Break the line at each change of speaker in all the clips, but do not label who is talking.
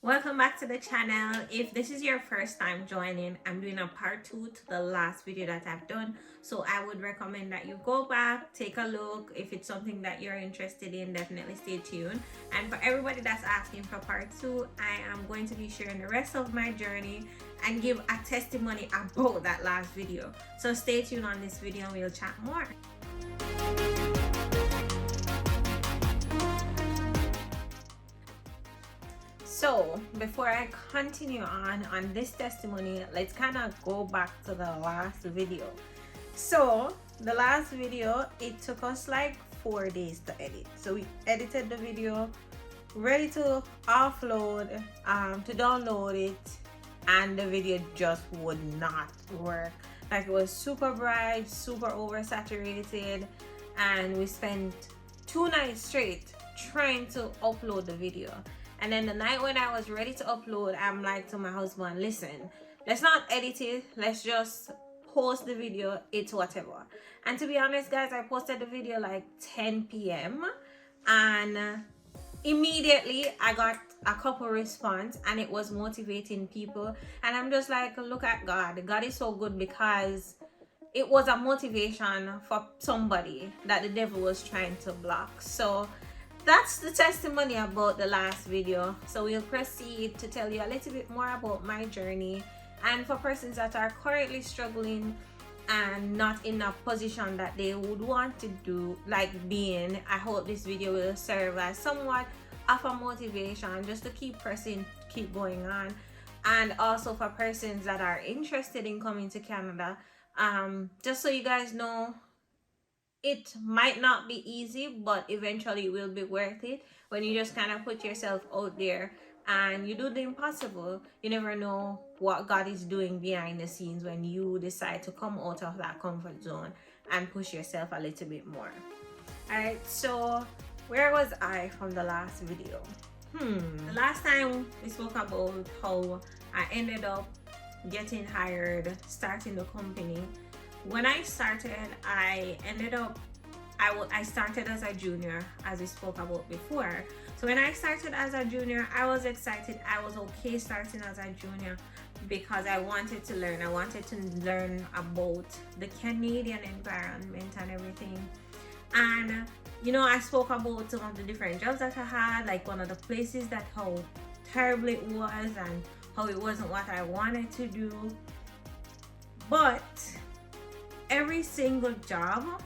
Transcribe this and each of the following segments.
Welcome back to the channel. If this is your first time joining, I'm doing a part 2 to the last video that I've done. So I would recommend that you go back, take a look. If it's something that you're interested in, definitely stay tuned. And for everybody that's asking for part 2, I am going to be sharing the rest of my journey and give a testimony about that last video. So stay tuned on this video and we'll chat more. So before I continue on this testimony, let's kind of go back to the last video. So the last video, it took us like 4 days to edit. So we edited the video, ready to offload, to download it, and the video just would not work. Like, it was super bright, super oversaturated, and we spent 2 nights straight trying to upload the video. And then the night when I was ready to upload, I'm like to my husband, listen, let's not edit it, let's just post the video, it's whatever. And to be honest, guys, I posted the video like 10 p.m. and immediately I got a couple response, and it was motivating people. And I'm just like, look at God. God is so good, because it was a motivation for somebody that the devil was trying to block. So that's the testimony about the last video. So we'll proceed to tell you a little bit more about my journey, and for persons that are currently struggling and not in a position that they would want to do, like being, I hope this video will serve as somewhat of a motivation just to keep pressing, keep going on. And also for persons that are interested in coming to Canada, just so you guys know, it might not be easy, but eventually it will be worth it when you just kind of put yourself out there and you do the impossible. You never know what God is doing behind the scenes when you decide to come out of that comfort zone and push yourself a little bit more. All right, so where was I from the last video? The last time we spoke about how I ended up getting hired, starting the company. When I started, I ended up, I started as a junior, as we spoke about before. So when I started as a junior, I was excited. I was okay starting as a junior because I wanted to learn. I wanted to learn about the Canadian environment and everything. And you know, I spoke about some of the different jobs that I had, like one of the places, that how terrible it was and how it wasn't what I wanted to do. But every single job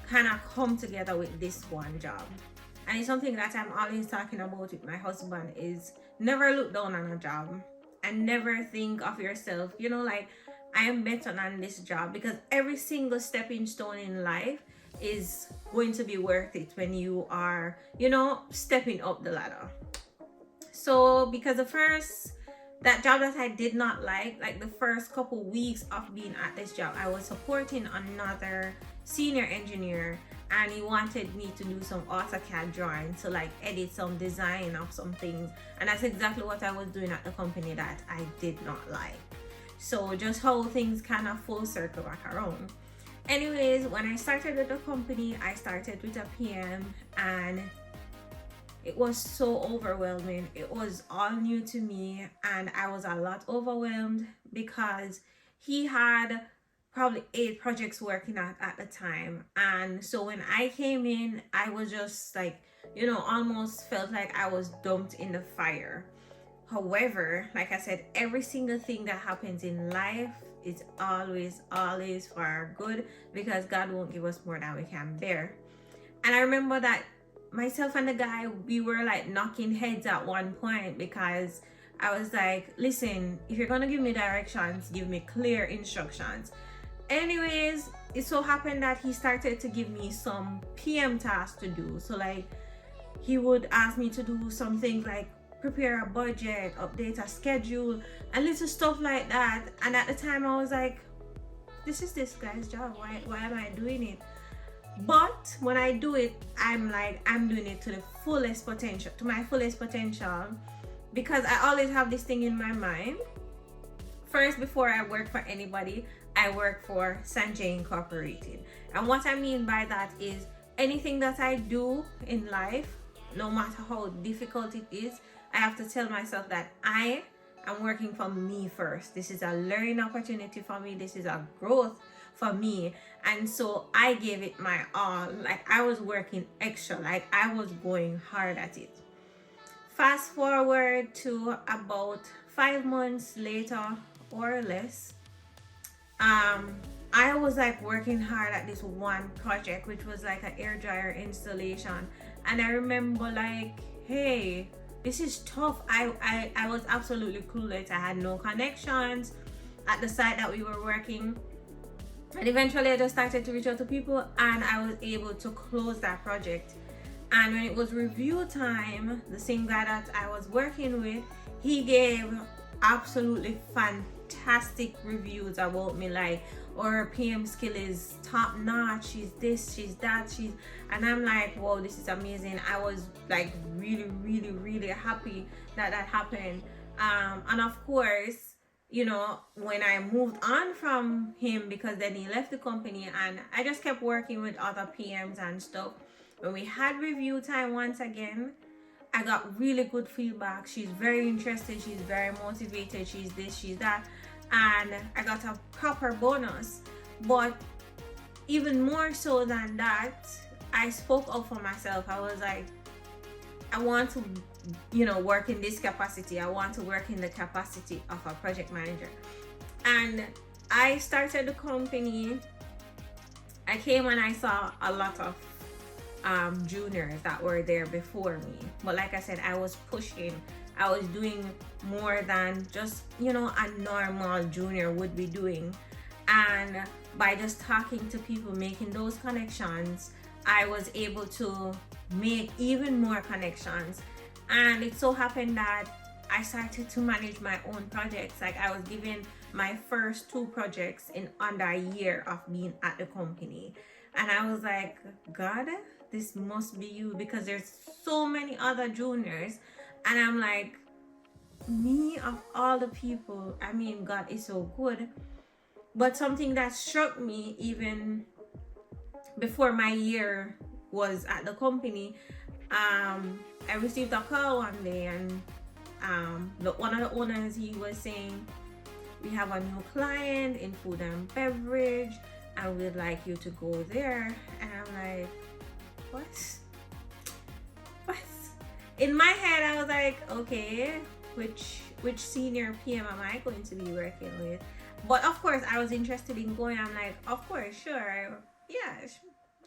kind of come together with this one job, and it's something that I'm always talking about with my husband, is never look down on a job and never think of yourself, you know, like, I am better than this job, because every single stepping stone in life is going to be worth it when you are, you know, stepping up the ladder. So because that job that I did not like the first couple weeks of being at this job, I was supporting another senior engineer, and he wanted me to do some AutoCAD drawing to like edit some design of some things, and that's exactly what I was doing at the company that I did not like. So just how things kind of full circle back around. Anyways, when I started at the company, I started with a PM, and it was so overwhelming. It was all new to me, and I was a lot overwhelmed because he had probably 8 projects working at the time. And so when I came in, I was just like, you know, almost felt like I was dumped in the fire. However, like I said, every single thing that happens in life is always for our good, because God won't give us more than we can bear. And I remember that myself and the guy, we were like knocking heads at one point, because I was like, listen, if you're gonna give me directions, give me clear instructions. Anyways, it so happened that he started to give me some PM tasks to do. So like, he would ask me to do some things like prepare a budget, update a schedule, and little stuff like that. And at the time I was like, this is this guy's job, why am I doing it? But when I do it, I'm like, I'm doing it to the fullest potential, to my fullest potential, because I always have this thing in my mind. First, before I work for anybody, I work for Sanjay Incorporated. And what I mean by that is anything that I do in life, no matter how difficult it is, I have to tell myself that I am working for me first. This is a learning opportunity for me. This is a growth for me. And so I gave it my all. Like, I was working extra, like I was going hard at it. Fast forward to about 5 months later or less, I was like working hard at this one project, which was like an air dryer installation. And I remember like, hey, this is tough. I was absolutely clueless. I had no connections at the site that we were working. And eventually I just started to reach out to people, and I was able to close that project. And when it was review time, the same guy that I was working with, he gave absolutely fantastic reviews about me, like, or PM skill is top notch, she's this, she's that, and I'm like, whoa, this is amazing. I was like really happy that happened. And of course, you know, when I moved on from him, because then he left the company, and I just kept working with other PMs and stuff. When we had review time once again, I got really good feedback. She's very interested, she's very motivated, she's this, she's that, and I got a proper bonus. But even more so than that, I spoke up for myself. I was like, I want to, you know, work in this capacity. I want to work in the capacity of a project manager. And I started the company. I came and I saw a lot of juniors that were there before me, but like I said, I was pushing. I was doing more than just, you know, a normal junior would be doing. And by just talking to people, making those connections, I was able to make even more connections. And it so happened that I started to manage my own projects. Like, I was given my first 2 projects in under a year of being at the company. And I was like, God, this must be you, because there's so many other juniors. And I'm like, me of all the people, I mean, God is so good. But something that struck me even before my year was at the company, I received a call one day, and one of the owners, he was saying, we have a new client in food and beverage, and we'd like you to go there. And I'm like, what? In my head, I was like, okay, which senior PM am I going to be working with? But of course, I was interested in going. I'm like, of course, sure, yeah.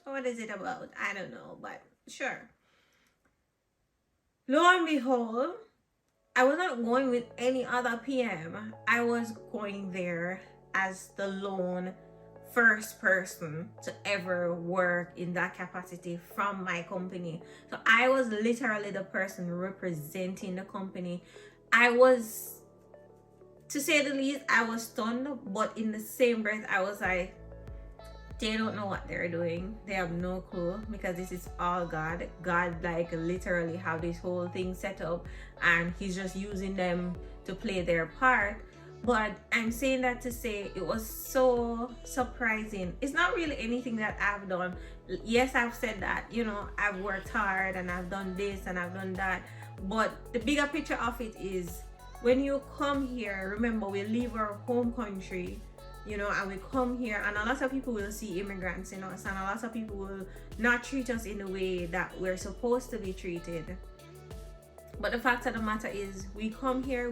What is it about? I don't know, but sure. Lo and behold, I was not going with any other PM. I was going there as the lone first person to ever work in that capacity from my company. So I was literally the person representing the company. I was, to say the least, I was stunned, but in the same breath, I was like, they don't know what they're doing. They have no clue, because this is all God. God, like, literally have this whole thing set up, and he's just using them to play their part. But I'm saying that to say it was so surprising. It's not really anything that I've done. Yes, I've said that, you know, I've worked hard and I've done this and I've done that. But the bigger picture of it is, when you come here, remember, we leave our home country, you know, and we come here, and a lot of people will see immigrants in us, and a lot of people will not treat us in the way that we're supposed to be treated. But the fact of the matter is, we come here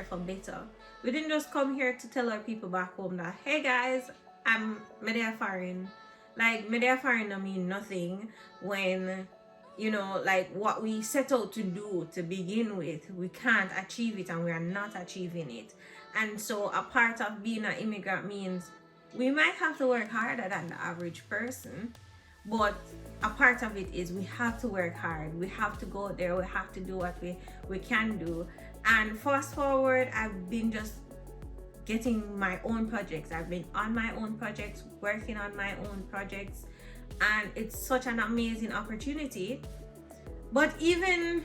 for better. We didn't just come here to tell our people back home that, hey guys, I'm media foreign. Like, media foreign don't mean nothing when, you know, like, what we set out to do to begin with, we can't achieve it, and we are not achieving it. And so a part of being an immigrant means we might have to work harder than the average person, but a part of it is we have to work hard. We have to go there. We have to do what we can do. And fast forward, I've been just getting my own projects. I've been on my own projects, working on my own projects, and it's such an amazing opportunity. But even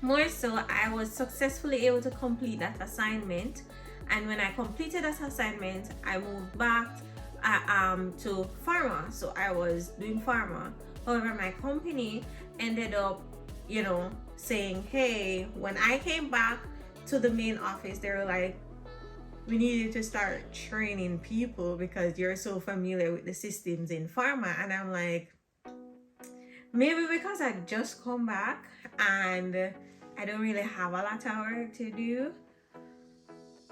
more so, I was successfully able to complete that assignment. And when I completed that assignment, I moved back to pharma. So I was doing pharma. However, my company ended up saying, hey, when I came back to the main office, they were like, we needed to start training people because you're so familiar with the systems in pharma. And I'm like, maybe because I just come back and I don't really have a lot of work to do.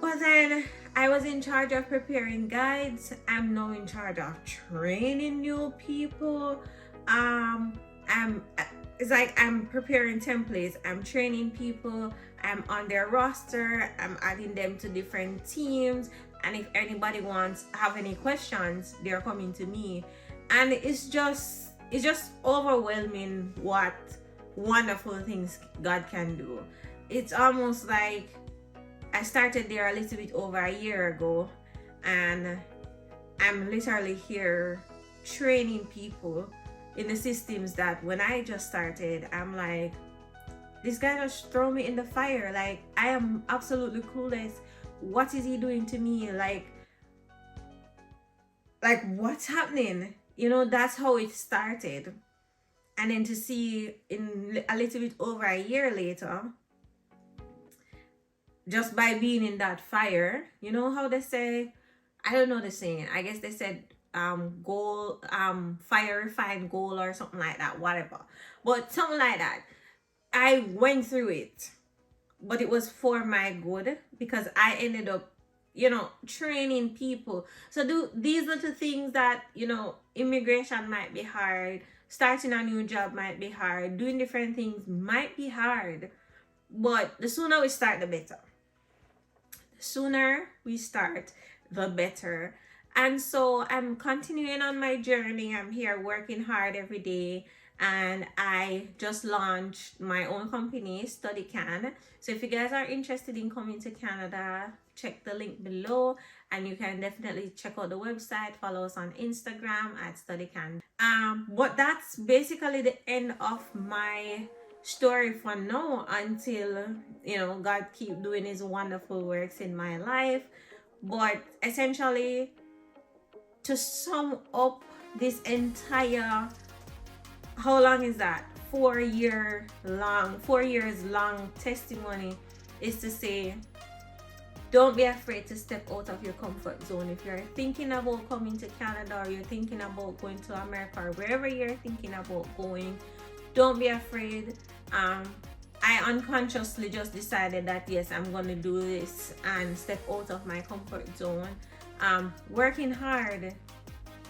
But then I was in charge of preparing guides. I'm now in charge of training new people. It's like I'm preparing templates. I'm training people. I'm on their roster. I'm adding them to different teams. And if anybody have any questions, they're coming to me. And it's just overwhelming what wonderful things God can do. It's almost like I started there a little bit over a year ago, and I'm literally here training people in the systems that when I just started, I'm like, this guy just throw me in the fire. Like, I am absolutely clueless. What is he doing to me? Like what's happening? That's how it started. And then to see in a little bit over a year later, just by being in that fire, you know how they say, I don't know the saying, I guess they said gold, fire refined gold or something like that, whatever, but something like that. I went through it, but it was for my good, because I ended up training people. So these little things that immigration might be hard, starting a new job might be hard, doing different things might be hard, but the sooner we start, the better. The sooner we start, the better. And so I'm continuing on my journey. I'm here working hard every day, and I just launched my own company, StudyCan. So if you guys are interested in coming to Canada, check the link below, and you can definitely check out the website. Follow us on Instagram at StudyCan. But that's basically the end of my story for now, until God keep doing his wonderful works in my life. But essentially, to sum up this entire, how long is that, 4 years long testimony, is to say, don't be afraid to step out of your comfort zone. If you're thinking about coming to Canada, or you're thinking about going to America, or wherever you're thinking about going, don't be afraid. I unconsciously just decided that yes, I'm gonna do this and step out of my comfort zone. Working hard.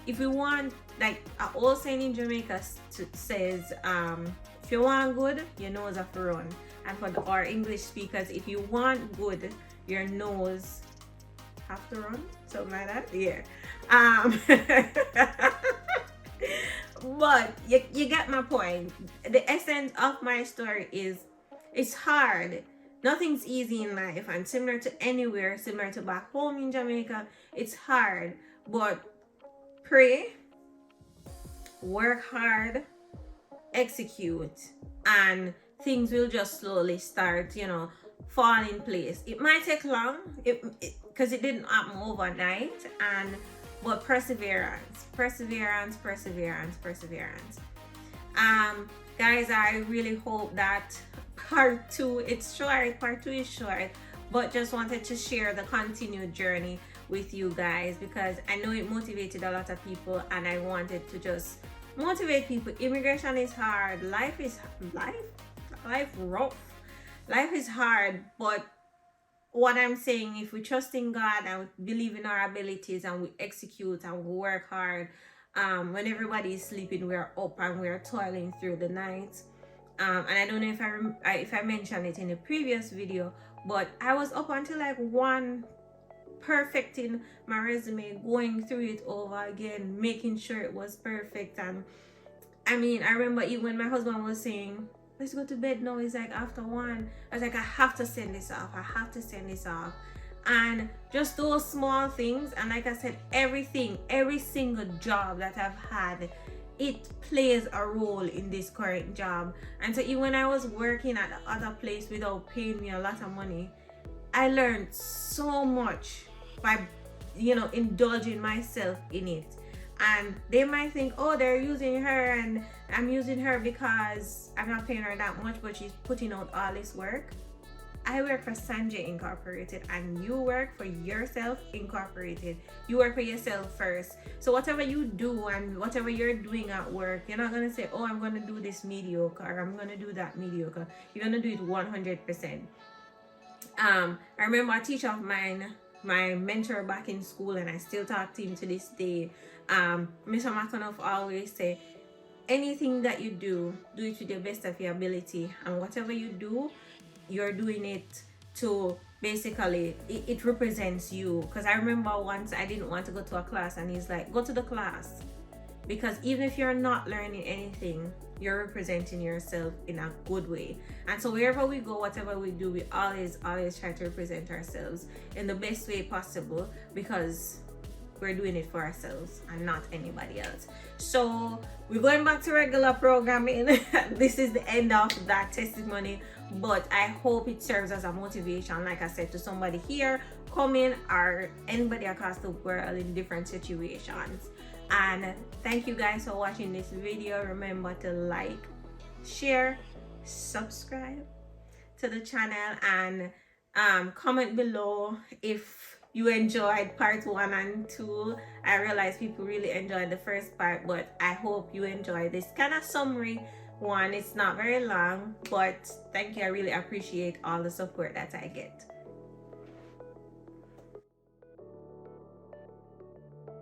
If you want, like an old saying in Jamaica says, if you want good, your nose have to run. And for our English speakers, if you want good, your nose have to run, something like that. Yeah. But you get my point. The essence of my story is, it's hard. Nothing's easy in life, and similar to anywhere, similar to back home in Jamaica, it's hard. But pray, work hard, execute, and things will just slowly start, fall in place. It might take long, because it didn't happen overnight, but perseverance. Guys, I really hope that part two is short, but just wanted to share the continued journey with you guys, because I know it motivated a lot of people, and I wanted to just motivate people. Immigration is hard. Life rough. Life is hard, but what I'm saying, if we trust in God and we believe in our abilities and we execute and we work hard, when everybody is sleeping, we're up and we're toiling through the night. And I don't know if I mentioned it in the previous video, but I was up until like 1, perfecting my resume, going through it over again, making sure it was perfect. And I mean, I remember even when my husband was saying, let's go to bed now, it's like after 1, I was like, I have to send this off. And just those small things. And like I said, every single job that I've had, it plays a role in this current job. And so even when I was working at the other place without paying me a lot of money, I learned so much by indulging myself in it. and they might think, oh, they're using her and I'm using her because I'm not paying her that much, but she's putting out all this work. I work for Sanjay Incorporated and you work for yourself Incorporated. You work for yourself first. So whatever you do and whatever you're doing at work, you're not going to say, oh, I'm going to do this mediocre or I'm going to do that mediocre. You're going to do it 100%. I remember a teacher of mine, my mentor back in school, and I still talk to him to this day. Mr. McAnuff always say, anything that you do it to the best of your ability, and whatever you do, you're doing it to basically it represents you. Because I remember once I didn't want to go to a class and he's like, go to the class, because even if you're not learning anything, you're representing yourself in a good way. And so wherever we go, whatever we do, we always try to represent ourselves in the best way possible, because we're doing it for ourselves and not anybody else. So we're going back to regular programming. This is the end of that testimony, but I hope it serves as a motivation, like I said, to somebody here coming or anybody across the world in different situations. And thank you guys for watching this video. Remember to like, share, subscribe to the channel, and comment below if you enjoyed part 1 and 2. I realize people really enjoyed the first part, but I hope you enjoyed this kind of summary one. It's not very long, but thank you. I really appreciate all the support that I get.